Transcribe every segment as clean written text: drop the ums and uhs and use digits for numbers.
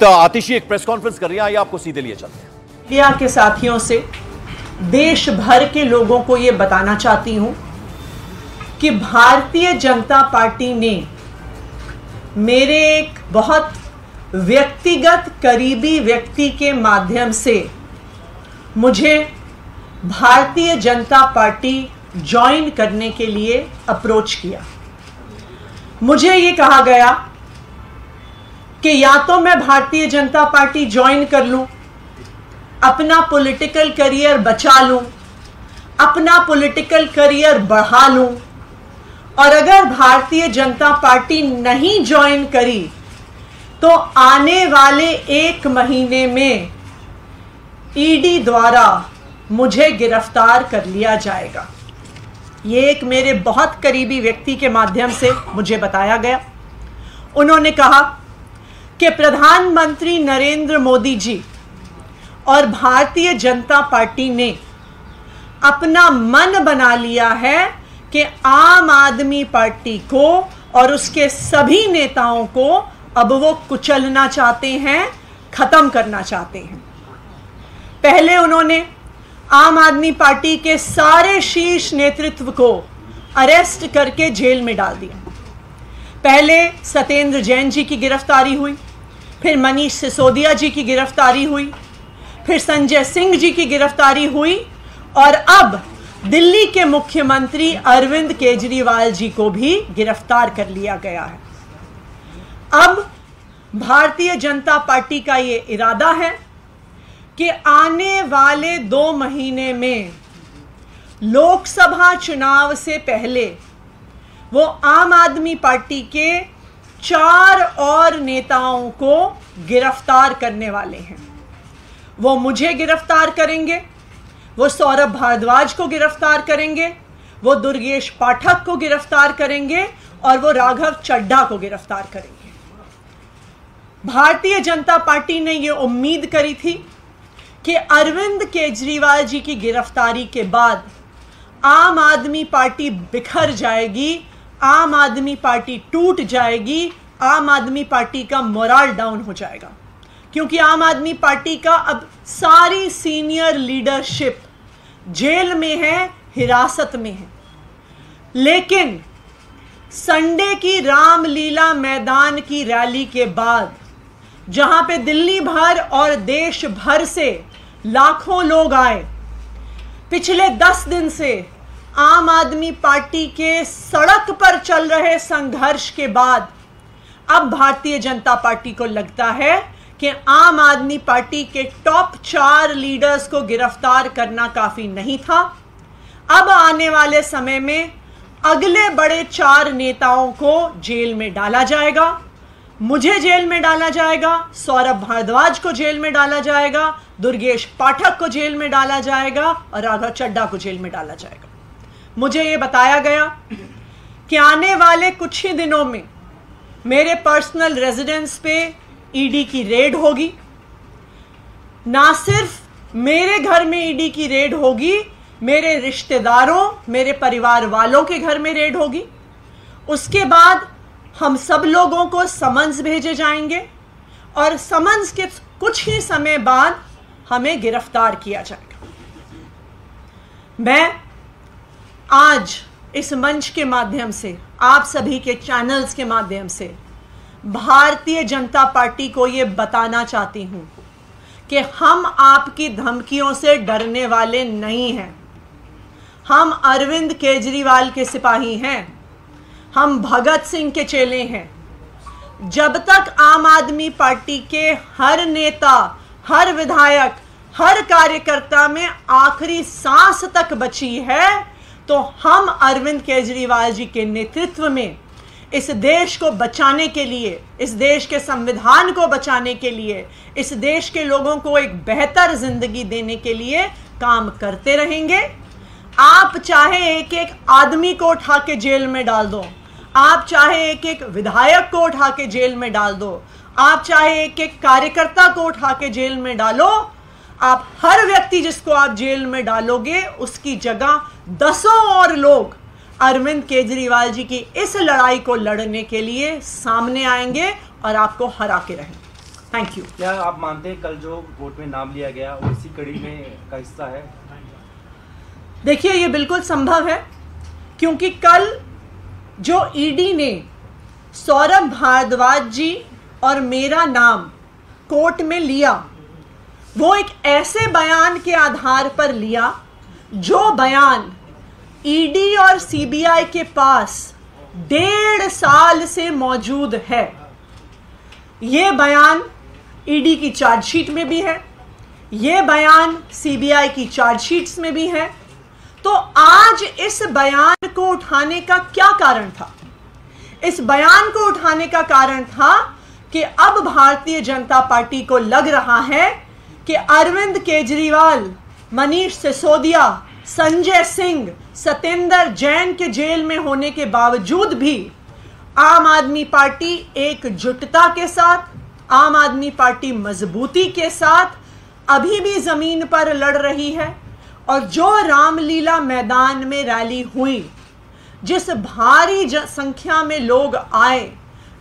आतिशी एक press conference कर रही है, आइए आपको सीधे लिए चलते हैं। मीडिया के साथियों से देश भर के लोगों को यह बताना चाहती हूं कि भारतीय जनता पार्टी ने मेरे एक बहुत व्यक्तिगत करीबी व्यक्ति के माध्यम से मुझे भारतीय जनता पार्टी ज्वाइन करने के लिए अप्रोच किया। मुझे ये कहा गया कि या तो मैं भारतीय जनता पार्टी ज्वाइन कर लूं, अपना पॉलिटिकल करियर बचा लूं, अपना पॉलिटिकल करियर बढ़ा लूं, और अगर भारतीय जनता पार्टी नहीं ज्वाइन करी तो आने वाले 1 महीने में ईडी द्वारा मुझे गिरफ्तार कर लिया जाएगा। ये एक मेरे बहुत करीबी व्यक्ति के माध्यम से मुझे बताया गया। उन्होंने कहा कि प्रधानमंत्री नरेंद्र मोदी जी और भारतीय जनता पार्टी ने अपना मन बना लिया है कि आम आदमी पार्टी को और उसके सभी नेताओं को अब वो कुचलना चाहते हैं, खत्म करना चाहते हैं। पहले उन्होंने आम आदमी पार्टी के सारे शीर्ष नेतृत्व को अरेस्ट करके जेल में डाल दिया। पहले सत्येंद्र जैन जी की गिरफ्तारी हुई, फिर मनीष सिसोदिया जी की गिरफ्तारी हुई, फिर संजय सिंह जी की गिरफ्तारी हुई, और अब दिल्ली के मुख्यमंत्री अरविंद केजरीवाल जी को भी गिरफ्तार कर लिया गया है। अब भारतीय जनता पार्टी का ये इरादा है कि आने वाले 2 महीने में लोकसभा चुनाव से पहले वो आम आदमी पार्टी के 4 और नेताओं को गिरफ्तार करने वाले हैं। वो मुझे गिरफ्तार करेंगे, वो सौरभ भारद्वाज को गिरफ्तार करेंगे, वो दुर्गेश पाठक को गिरफ्तार करेंगे, और वो राघव चड्ढा को गिरफ्तार करेंगे। भारतीय जनता पार्टी ने ये उम्मीद करी थी कि अरविंद केजरीवाल जी की गिरफ्तारी के बाद आम आदमी पार्टी बिखर जाएगी, आम आदमी पार्टी टूट जाएगी, आम आदमी पार्टी का मोरल डाउन हो जाएगा, क्योंकि आम आदमी पार्टी का अब सारी सीनियर लीडरशिप जेल में है, हिरासत में है। लेकिन संडे की रामलीला मैदान की रैली के बाद, जहां पे दिल्ली भर और देश भर से लाखों लोग आए, पिछले 10 दिन से आम आदमी पार्टी के सड़क पर चल रहे संघर्ष के बाद अब भारतीय जनता पार्टी को लगता है कि आम आदमी पार्टी के टॉप 4 लीडर्स को गिरफ्तार करना काफी नहीं था। अब आने वाले समय में अगले बड़े 4 नेताओं को जेल में डाला जाएगा। मुझे जेल में डाला जाएगा, सौरभ भारद्वाज को जेल में डाला जाएगा, दुर्गेश पाठक को जेल में डाला जाएगा, और राघव चड्ढा को जेल में डाला जाएगा। मुझे ये बताया गया कि आने वाले कुछ ही दिनों में मेरे पर्सनल रेजिडेंस पे ईडी की रेड होगी। ना सिर्फ मेरे घर में ईडी की रेड होगी, मेरे रिश्तेदारों, मेरे परिवार वालों के घर में रेड होगी। उसके बाद हम सब लोगों को समन्स भेजे जाएंगे, और समन्स के कुछ ही समय बाद हमें गिरफ्तार किया जाएगा। मैं आज इस मंच के माध्यम से, आप सभी के चैनल्स के माध्यम से भारतीय जनता पार्टी को ये बताना चाहती हूं कि हम आपकी धमकियों से डरने वाले नहीं हैं। हम अरविंद केजरीवाल के सिपाही हैं, हम भगत सिंह के चेले हैं। जब तक आम आदमी पार्टी के हर नेता, हर विधायक, हर कार्यकर्ता में आखिरी सांस तक बची है, तो हम अरविंद केजरीवाल जी के नेतृत्व में इस देश को बचाने के लिए, इस देश के संविधान को बचाने के लिए, इस देश के लोगों को एक बेहतर जिंदगी देने के लिए काम करते रहेंगे। आप चाहे एक एक आदमी को उठा के जेल में डाल दो, आप चाहे एक एक विधायक को उठा के जेल में डाल दो, आप चाहे एक एक कार्यकर्ता को उठा के जेल में डालो, आप हर व्यक्ति जिसको आप जेल में डालोगे उसकी जगह 10 और लोग अरविंद केजरीवाल जी की इस लड़ाई को लड़ने के लिए सामने आएंगे और आपको हरा के रहेंगे। Thank you. क्या आप मानते हैं कल जो वोट में नाम लिया गया वो इसी कड़ी में का हिस्सा है? देखिए, ये बिल्कुल संभव है, क्योंकि कल जो ईडी ने सौरभ भारद्वाज जी और मेरा नाम कोर्ट में लिया, वो एक ऐसे बयान के आधार पर लिया जो बयान ईडी और सीबीआई के पास 1.5 साल से मौजूद है। ये बयान ईडी की चार्जशीट में भी है, ये बयान सीबीआई की चार्जशीट्स में भी है। तो आज इस बयान को उठाने का क्या कारण था? इस बयान को उठाने का कारण था कि अब भारतीय जनता पार्टी को लग रहा है कि अरविंद केजरीवाल, मनीष सिसोदिया, संजय सिंह, सत्येंद्र जैन के जेल में होने के बावजूद भी आम आदमी पार्टी एकजुटता के साथ, आम आदमी पार्टी मजबूती के साथ अभी भी जमीन पर लड़ रही है। और जो रामलीला मैदान में रैली हुई, जिस भारी संख्या में लोग आए,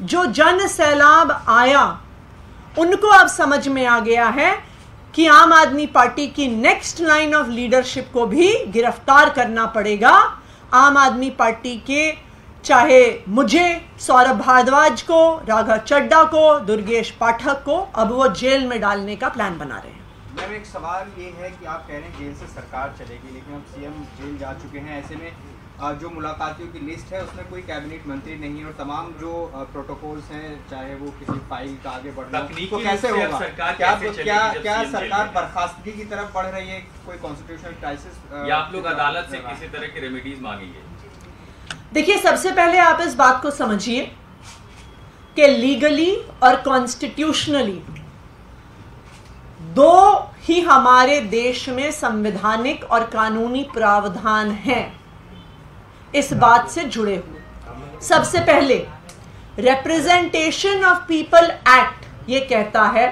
जो जन सैलाब आया, उनको अब समझ में आ गया है कि आम आदमी पार्टी की नेक्स्ट लाइन ऑफ लीडरशिप को भी गिरफ्तार करना पड़ेगा। आम आदमी पार्टी के, चाहे मुझे, सौरभ भारद्वाज को, राघव चड्ढा को, दुर्गेश पाठक को, अब वो जेल में डालने का प्लान बना रहे हैं। मैम, एक सवाल ये है कि आप कह रहे हैं जेल से सरकार चलेगी, लेकिन अब सीएम जेल जा चुके हैं। ऐसे में जो मुलाकातियों की लिस्ट है उसमें कोई कैबिनेट मंत्री नहीं है और तमाम जो प्रोटोकॉल्स हैं, चाहे वो किसी फाइल का आगे बढ़ना तो कैसे होगा? क्या सरकार बर्खास्तगी की तरफ बढ़ रही है? कोई कॉन्स्टिट्यूशनल क्राइसिस, या आप लोग अदालत से किसी तरह की रेमेडीज मांगेंगे? देखिए, सबसे पहले आप इस बात को समझिए कि लीगली और कॉन्स्टिट्यूशनली दो ही हमारे देश में संवैधानिक और कानूनी प्रावधान हैं इस बात से जुड़े हुए। सबसे पहले रिप्रेजेंटेशन ऑफ पीपल एक्ट ये कहता है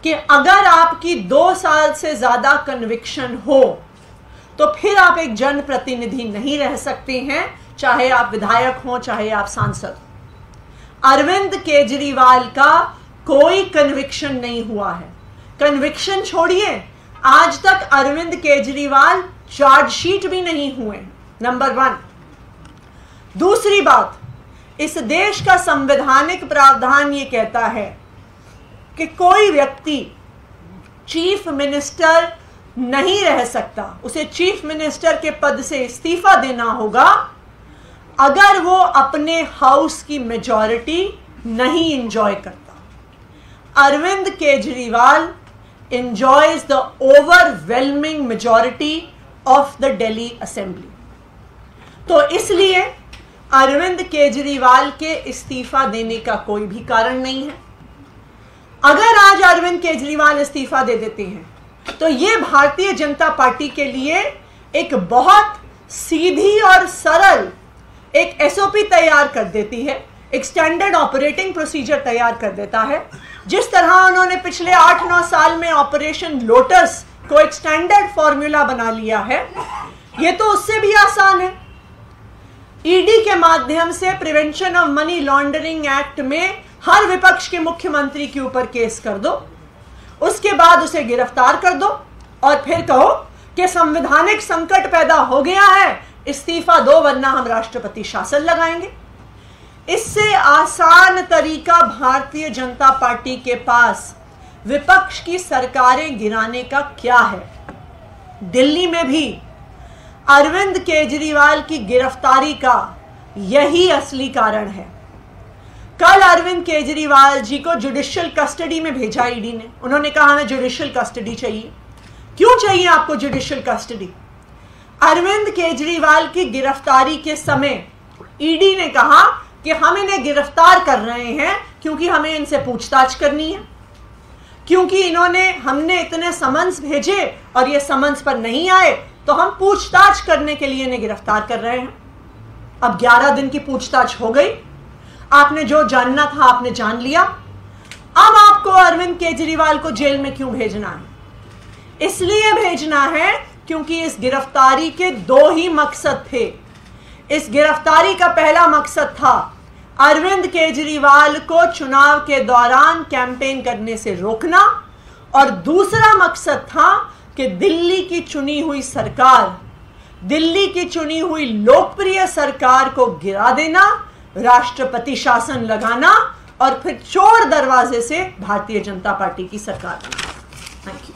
कि अगर आपकी 2 साल से ज्यादा कन्विक्शन हो तो फिर आप एक जनप्रतिनिधि नहीं रह सकते हैं, चाहे आप विधायक हो, चाहे आप सांसद। अरविंद केजरीवाल का कोई कन्विक्शन नहीं हुआ है। कन्विक्शन छोड़िए, आज तक अरविंद केजरीवाल चार्जशीट भी नहीं हुए, नंबर 1। दूसरी बात, इस देश का संवैधानिक प्रावधान ये कहता है कि कोई व्यक्ति चीफ मिनिस्टर नहीं रह सकता, उसे चीफ मिनिस्टर के पद से इस्तीफा देना होगा अगर वो अपने हाउस की मेजॉरिटी नहीं एंजॉय करता। Arvind Kejriwal enjoys the overwhelming majority of the Delhi Assembly। तो इसलिए अरविंद केजरीवाल के इस्तीफा देने का कोई भी कारण नहीं है। अगर आज अरविंद केजरीवाल इस्तीफा दे देते हैं तो ये भारतीय जनता पार्टी के लिए एक बहुत सीधी और सरल एक एसओपी तैयार कर देती है, एक स्टैंडर्ड ऑपरेटिंग प्रोसीजर तैयार कर देता है। जिस तरह उन्होंने पिछले 8-9 साल में ऑपरेशन लोटस को एक स्टैंडर्ड फॉर्मूला बना लिया है, ये तो उससे भी आसान है। ईडी के माध्यम से prevention of money laundering act में हर विपक्ष के मुख्यमंत्री के ऊपर केस कर दो, उसके बाद उसे गिरफ्तार कर दो और फिर कहो कि संवैधानिक संकट पैदा हो गया है, इस्तीफा दो वरना हम राष्ट्रपति शासन लगाएंगे। इससे आसान तरीका भारतीय जनता पार्टी के पास विपक्ष की सरकारें गिराने का क्या है? दिल्ली में भी अरविंद केजरीवाल की गिरफ्तारी का यही असली कारण है। कल अरविंद केजरीवाल जी को जुडिशियल कस्टडी में भेजा ईडी ने। उन्होंने कहा हमें जुडिशियल कस्टडी चाहिए। क्यों चाहिए आपको जुडिशियल कस्टडी? अरविंद केजरीवाल की गिरफ्तारी के समय ईडी ने कहा कि हम इन्हें गिरफ्तार कर रहे हैं क्योंकि हमें इनसे पूछताछ करनी है, क्योंकि हमने इतने समन्स भेजे और ये समन्स पर नहीं आए तो हम पूछताछ करने के लिए इन्हें गिरफ्तार कर रहे हैं। अब 11 दिन की पूछताछ हो गई, आपने जो जानना था आपने जान लिया। अब आपको अरविंद केजरीवाल को जेल में क्यों भेजना है? इसलिए भेजना है क्योंकि इस गिरफ्तारी के 2 ही मकसद थे। इस गिरफ्तारी का पहला मकसद था अरविंद केजरीवाल को चुनाव के दौरान कैंपेन करने से रोकना, और दूसरा मकसद था कि दिल्ली की चुनी हुई सरकार, दिल्ली की चुनी हुई लोकप्रिय सरकार को गिरा देना, राष्ट्रपति शासन लगाना और फिर चोर दरवाजे से भारतीय जनता पार्टी की सरकार बनाना। Thank you.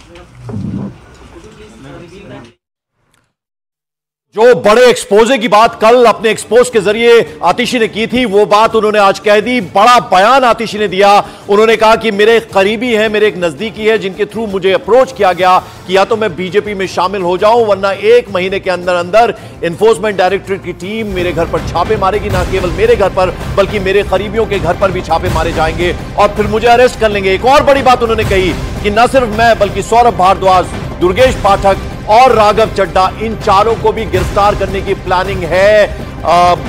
जो बड़े एक्सपोजे की बात कल अपने एक्सपोज के जरिए आतिशी ने की थी, वो बात उन्होंने आज कह दी। बड़ा बयान आतिशी ने दिया। उन्होंने कहा कि मेरे एक करीबी हैं, मेरे एक नजदीकी है, जिनके थ्रू मुझे अप्रोच किया गया कि या तो मैं बीजेपी में शामिल हो जाऊं, वरना 1 महीने के अंदर अंदर एनफोर्समेंट डायरेक्टरेट की टीम मेरे घर पर छापे मारेगी। ना केवल मेरे घर पर, बल्कि मेरे करीबियों के घर पर भी छापे मारे जाएंगे और फिर मुझे अरेस्ट कर लेंगे। एक और बड़ी बात उन्होंने कही कि न सिर्फ मैं, बल्कि सौरभ भारद्वाज, दुर्गेश पाठक और राघव चड्ढा, इन चारों को भी गिरफ्तार करने की प्लानिंग है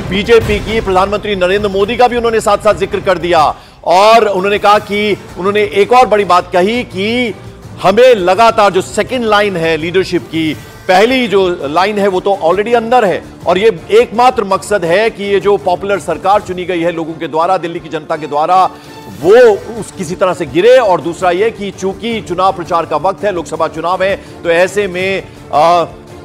बीजेपी की। प्रधानमंत्री नरेंद्र मोदी का भी उन्होंने साथ साथ जिक्र कर दिया और उन्होंने कहा कि उन्होंने एक और बड़ी बात कही कि हमें लगातार जो सेकंड लाइन है लीडरशिप की, पहली जो लाइन है वो तो ऑलरेडी अंदर है और ये एकमात्र मकसद है कि ये जो पॉपुलर सरकार चुनी गई है लोगों के द्वारा, दिल्ली की जनता के द्वारा, वो उस किसी तरह से गिरे। और दूसरा ये कि चूंकि चुनाव प्रचार का वक्त है, लोकसभा चुनाव है, तो ऐसे में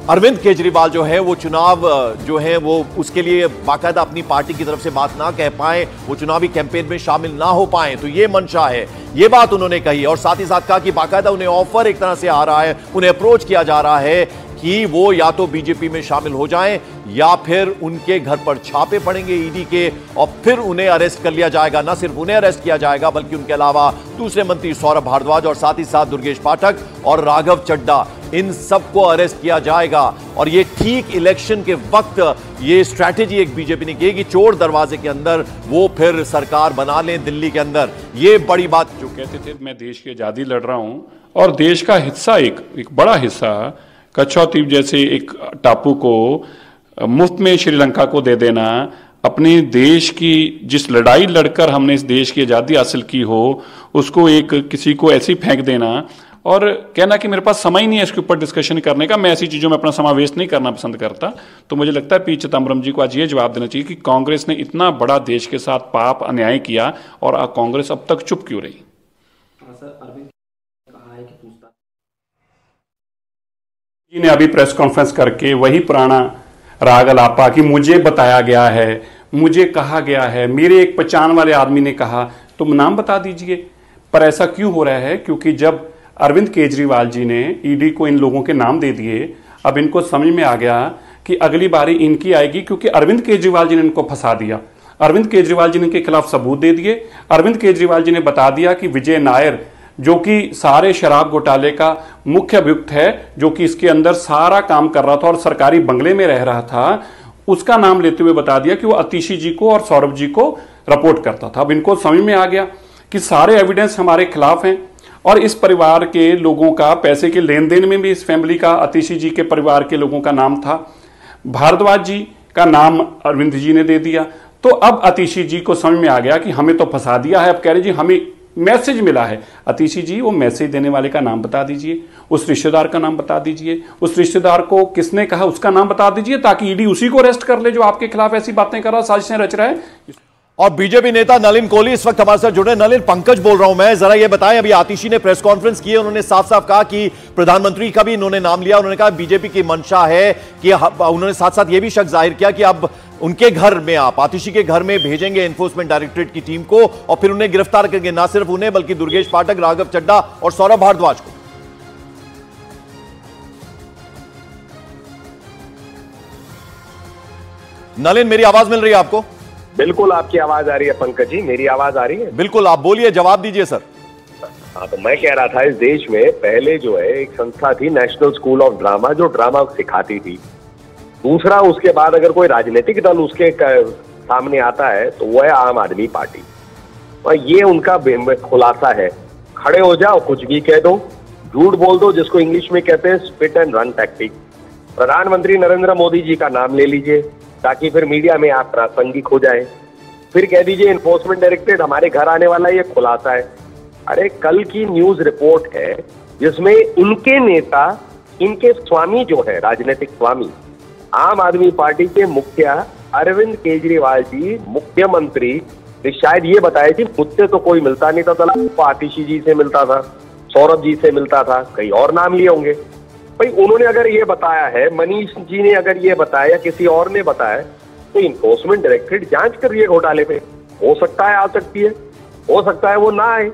अरविंद केजरीवाल जो है वो चुनाव जो है वो उसके लिए बाकायदा अपनी पार्टी की तरफ से बात ना कह पाए, वो चुनावी कैंपेन में शामिल ना हो पाए, तो ये मंशा है। ये बात उन्होंने कही और साथ ही साथ कहा कि बाकायदा उन्हें ऑफर एक तरह से आ रहा है, उन्हें अप्रोच किया जा रहा है कि वो या तो बीजेपी में शामिल हो जाएं या फिर उनके घर पर छापे पड़ेंगे ईडी के और फिर उन्हें अरेस्ट कर लिया जाएगा। ना सिर्फ उन्हें अरेस्ट किया जाएगा बल्कि उनके अलावा दूसरे मंत्री सौरभ भारद्वाज और साथ ही साथ दुर्गेश पाठक और राघव चड्ढा, इन सबको अरेस्ट किया जाएगा। और ये ठीक इलेक्शन के वक्त ये स्ट्रैटेजी एक बीजेपी ने की कि चोर दरवाजे के अंदर वो फिर सरकार बना लें दिल्ली के अंदर। ये बड़ी बात जो कहते थे मैं देश की आजादी लड़ रहा हूं और देश का हिस्सा एक बड़ा हिस्सा कच्छा द्वीप जैसे एक टापू को मुफ्त में श्रीलंका को दे देना, अपने देश की जिस लड़ाई लड़कर हमने इस देश की आज़ादी हासिल की हो उसको एक किसी को ऐसी फेंक देना और कहना कि मेरे पास समय ही नहीं है इसके ऊपर डिस्कशन करने का, मैं ऐसी चीज़ों में अपना समय वेस्ट नहीं करना पसंद करता। तो मुझे लगता है पी चिदम्बरम जी को आज ये जवाब देना चाहिए कि कांग्रेस ने इतना बड़ा देश के साथ पाप अन्याय किया और कांग्रेस अब तक चुप क्यों रही। जी ने अभी प्रेस कॉन्फ्रेंस करके वही पुराना राग अलापा कि मुझे बताया गया है, मुझे कहा गया है, मेरे एक पहचान वाले आदमी ने कहा, तुम नाम बता दीजिए। पर ऐसा क्यों हो रहा है? क्योंकि जब अरविंद केजरीवाल जी ने ईडी को इन लोगों के नाम दे दिए, अब इनको समझ में आ गया कि अगली बारी इनकी आएगी, क्योंकि अरविंद केजरीवाल जी ने इनको फंसा दिया। अरविंद केजरीवाल जी ने इनके खिलाफ सबूत दे दिए। अरविंद केजरीवाल जी ने बता दिया कि विजय नायर जो कि सारे शराब घोटाले का मुख्य अभियुक्त है, जो कि इसके अंदर सारा काम कर रहा था और सरकारी बंगले में रह रहा था, उसका नाम लेते हुए बता दिया कि वो आतिशी जी को और सौरभ जी को रिपोर्ट करता था। अब इनको समझ में आ गया कि सारे एविडेंस हमारे खिलाफ हैं और इस परिवार के लोगों का पैसे के लेन देन में भी इस फैमिली का, आतिशी जी के परिवार के लोगों का नाम था। भारद्वाज जी का नाम अरविंद जी ने दे दिया। तो अब आतिशी जी को समझ में आ गया कि हमें तो फंसा दिया है। अब कह रहे जी हमें मैसेज मिला है। आतिशी जी वो मैसेज देने वाले का नाम बता दीजिए, उस रिश्तेदार का नाम बता दीजिए, उस रिश्तेदार को किसने कहा उसका नाम बता दीजिए, ताकि ईडी उसी को अरेस्ट कर ले जो आपके खिलाफ ऐसी बातें कर रहा, साजिशें रच रहा है। और बीजेपी नेता नलिन कोहली इस वक्त हमारे साथ जुड़े। नलिन, पंकज बोल रहा हूं मैं, जरा ये बताएं, अभी आतिशी ने प्रेस कॉन्फ्रेंस की है, उन्होंने साफ साफ कहा कि प्रधानमंत्री का भी इन्होंने नाम लिया। उन्होंने कहा बीजेपी की मंशा है कि उन्होंने साथ साथ ये भी शक जाहिर किया कि अब उनके घर में, आप आतिशी के घर में भेजेंगे एनफोर्समेंट डायरेक्टरेट की टीम को और फिर उन्हें गिरफ्तार करेंगे, ना सिर्फ उन्हें बल्कि दुर्गेश पाठक, राघव चड्ढा और सौरभ भारद्वाज को। नलिन, मेरी आवाज मिल रही है आपको? बिल्कुल आपकी आवाज आ रही है पंकज जी, मेरी आवाज आ रही है? बिल्कुल, आप बोलिए, जवाब दीजिए सर। हाँ, तो मैं कह रहा था इस देश में पहले जो है एक संस्था थी नेशनल स्कूल ऑफ ड्रामा, जो ड्रामा सिखाती थी। दूसरा, उसके बाद अगर कोई राजनीतिक दल उसके सामने आता है तो वो है आम आदमी पार्टी, और ये उनका खुलासा है। खड़े हो जाओ, कुछ भी कह दो, झूठ बोल दो, जिसको इंग्लिश में कहते हैं स्पिट एंड रन टैक्टिक। प्रधानमंत्री नरेंद्र मोदी जी का नाम ले लीजिए ताकि फिर मीडिया में आप प्रासंगिक हो जाए। फिर कह दीजिए एनफोर्समेंट डायरेक्टरेट हमारे घर आने वाला, ये खुलासा है। अरे कल की न्यूज रिपोर्ट है जिसमें उनके नेता, इनके स्वामी जो है, राजनीतिक स्वामी, आम आदमी पार्टी के मुखिया अरविंद केजरीवाल जी मुख्यमंत्री ने शायद ये बताया कि मुझसे तो कोई मिलता नहीं था, तो आतिशी जी से मिलता था, सौरभ जी से मिलता था, कई और नाम लिए होंगे। भाई उन्होंने अगर ये बताया है, मनीष जी ने अगर ये बताया, किसी और ने बताया, तो इन्फोर्समेंट डायरेक्टरेट जांच कर रही है घोटाले पे। हो सकता है आ सकती है, हो सकता है वो ना आए,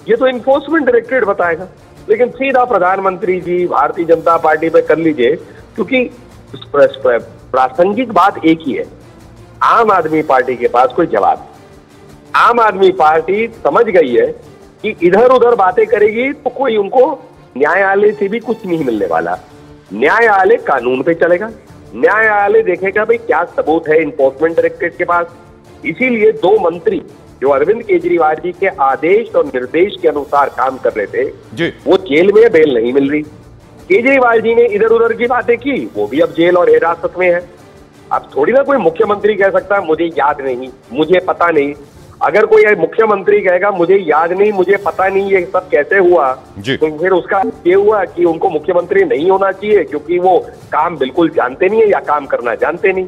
ये तो इन्फोर्समेंट डायरेक्टरेट बताएगा। लेकिन सीधा प्रधानमंत्री जी भारतीय जनता पार्टी पे कर लीजिए, क्योंकि प्रासंगिक बात एक ही है, आम आदमी पार्टी के पास कोई जवाब नहीं। आम आदमी पार्टी समझ गई है कि इधर उधर बातें करेगी तो कोई उनको न्यायालय से भी कुछ नहीं मिलने वाला। न्यायालय कानून पे चलेगा, न्यायालय देखेगा भाई क्या सबूत है इन्फोर्समेंट डायरेक्टरेट के पास। इसीलिए दो मंत्री जो अरविंद केजरीवाल जी के आदेश और निर्देश के अनुसार काम कर रहे थे जी, वो जेल में, बेल नहीं मिल रही। केजरीवाल जी ने इधर उधर की बातें की, वो भी अब जेल और हिरासत में है। अब थोड़ी ना कोई मुख्यमंत्री कह सकता है मुझे याद नहीं, मुझे पता नहीं। अगर कोई मुख्यमंत्री कहेगा मुझे याद नहीं, मुझे पता नहीं ये सब कैसे हुआ, तो फिर उसका ये हुआ कि उनको मुख्यमंत्री नहीं होना चाहिए, क्योंकि वो काम बिल्कुल जानते नहीं है या काम करना जानते नहीं।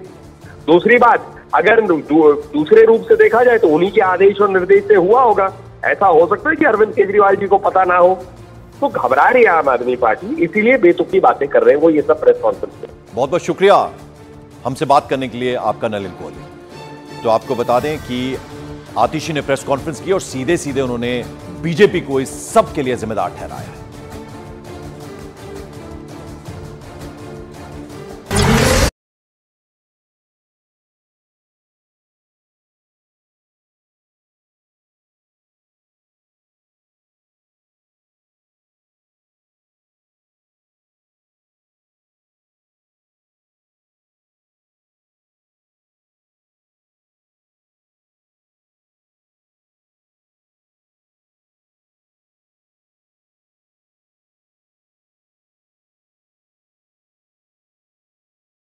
दूसरी बात, अगर दूसरे रूप से देखा जाए तो उन्हीं के आदेश और निर्देश से हुआ होगा। ऐसा हो सकता है कि अरविंद केजरीवाल जी को पता ना हो। तो घबरा रही है आम आदमी पार्टी, इसीलिए बेतुकी बातें कर रहे हैं वो ये सब प्रेस कॉन्फ्रेंस में। बहुत बहुत शुक्रिया हमसे बात करने के लिए आपका, नलिन कोहली। तो आपको बता दें कि आतिशी ने प्रेस कॉन्फ्रेंस की और सीधे सीधे उन्होंने बीजेपी को इस सब के लिए जिम्मेदार ठहराया है।